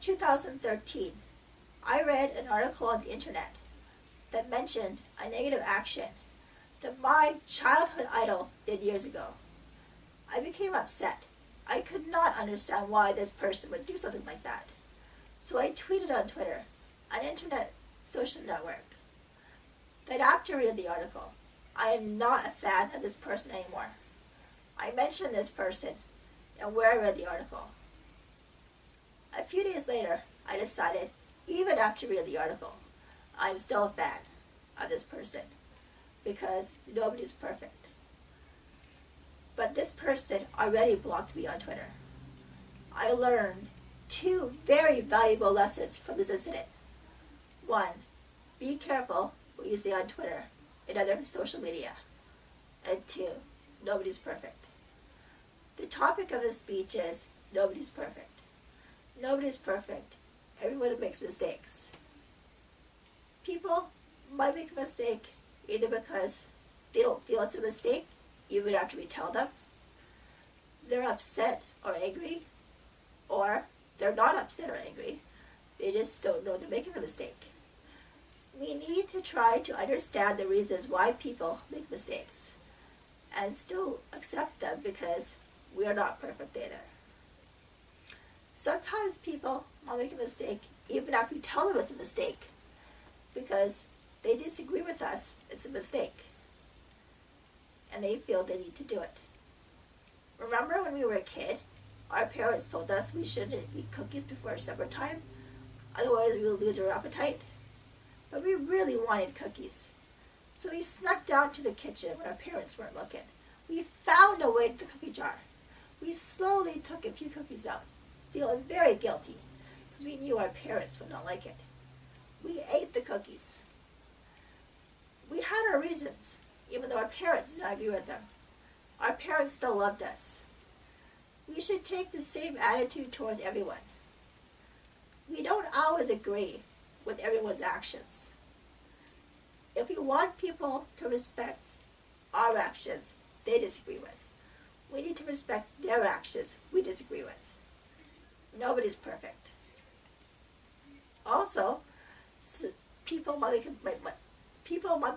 2013, I read an article on the internet that mentioned a negative action that my childhood idol did years ago. I became upset. I could not understand why this person would do something like that. So I tweeted on Twitter, an internet social network, that after reading the article, I am not a fan of this person anymore. I mentioned this person and where I read the article. A few days later, I decided, even after reading the article, I'm still a fan of this person because nobody's perfect. But this person already blocked me on Twitter. I learned 2 very valuable lessons from this incident. 1, be careful what you say on Twitter and other social media. And 2, nobody's perfect. The topic of this speech is nobody's perfect. Nobody's perfect. Everyone makes mistakes. People might make a mistake either because they don't feel it's a mistake even after we tell them, they're upset or angry, or they're not upset or angry, they just don't know they're making a mistake. We need to try to understand the reasons why people make mistakes and still accept them because we are not perfect either. Sometimes people will make a mistake even after we tell them it's a mistake because they disagree with us, it's a mistake, and they feel they need to do it. Remember when we were a kid, our parents told us we shouldn't eat cookies before supper time, otherwise we will lose our appetite? But we really wanted cookies. So we snuck down to the kitchen when our parents weren't looking. We found a way to the cookie jar. We slowly took a few cookies out, feeling very guilty, because we knew our parents would not like it. We ate the cookies. We had our reasons, even though our parents did not agree with them. Our parents still loved us. We should take the same attitude towards everyone. We don't always agree with everyone's actions. If we want people to respect our actions they disagree with, we need to respect their actions we disagree with. Nobody's perfect. Also, people might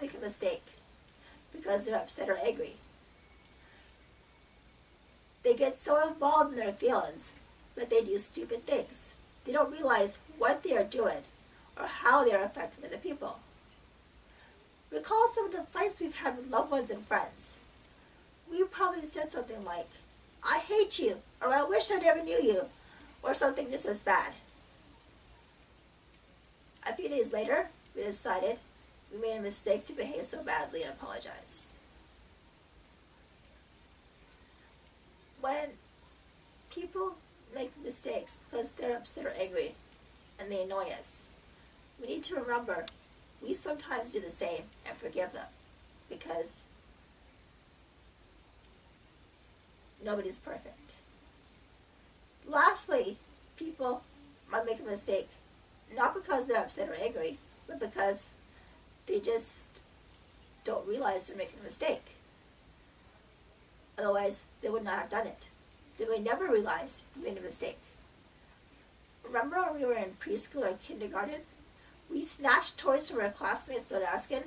make a mistake because they're upset or angry. They get so involved in their feelings that they do stupid things. They don't realize what they are doing or how they are affecting other people. Recall some of the fights we've had with loved ones and friends. We probably said something like, "I hate you," or "I wish I never knew you," or something just as bad. A few days later, we decided we made a mistake to behave so badly and apologized. When people make mistakes because they're upset or angry and they annoy us, we need to remember we sometimes do the same and forgive them because nobody's perfect. Lastly, people might make a mistake not because they're upset or angry, but because they just don't realize they're making a mistake. Otherwise, they would not have done it. They would never realize you made a mistake. Remember when we were in preschool or kindergarten? We snatched toys from our classmates without asking.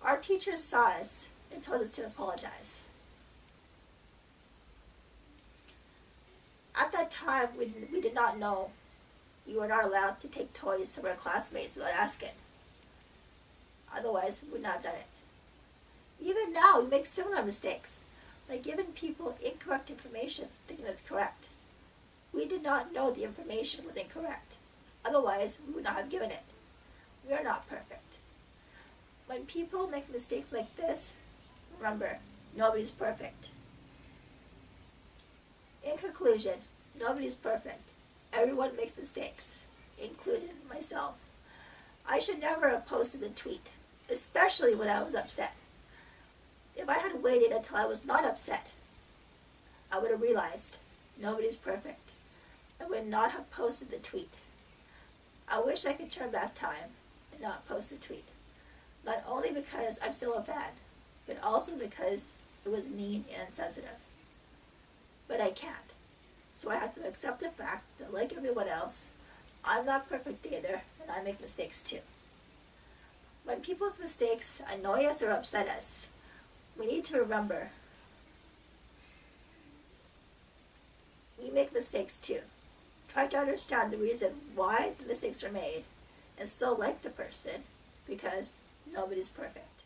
Our teachers saw us and told us to apologize. At that time, we did not know we were not allowed to take toys from our classmates without asking. Otherwise, we would not have done it. Even now, we make similar mistakes, like giving people incorrect information thinking it's correct. We did not know the information was incorrect. Otherwise, we would not have given it. We are not perfect. When people make mistakes like this, remember, nobody's perfect. In conclusion, nobody's perfect. Everyone makes mistakes, including myself. I should never have posted a tweet, especially when I was upset. If I had waited until I was not upset, I would have realized nobody's perfect. I would not have posted the tweet. I wish I could turn back time and not post the tweet. Not only because I'm still a fan, but also because it was mean and insensitive. But I can't. So I have to accept the fact that, like everyone else, I'm not perfect either, and I make mistakes too. When people's mistakes annoy us or upset us, we need to remember we make mistakes too. Try to understand the reason why the mistakes are made and still like the person, because nobody's perfect.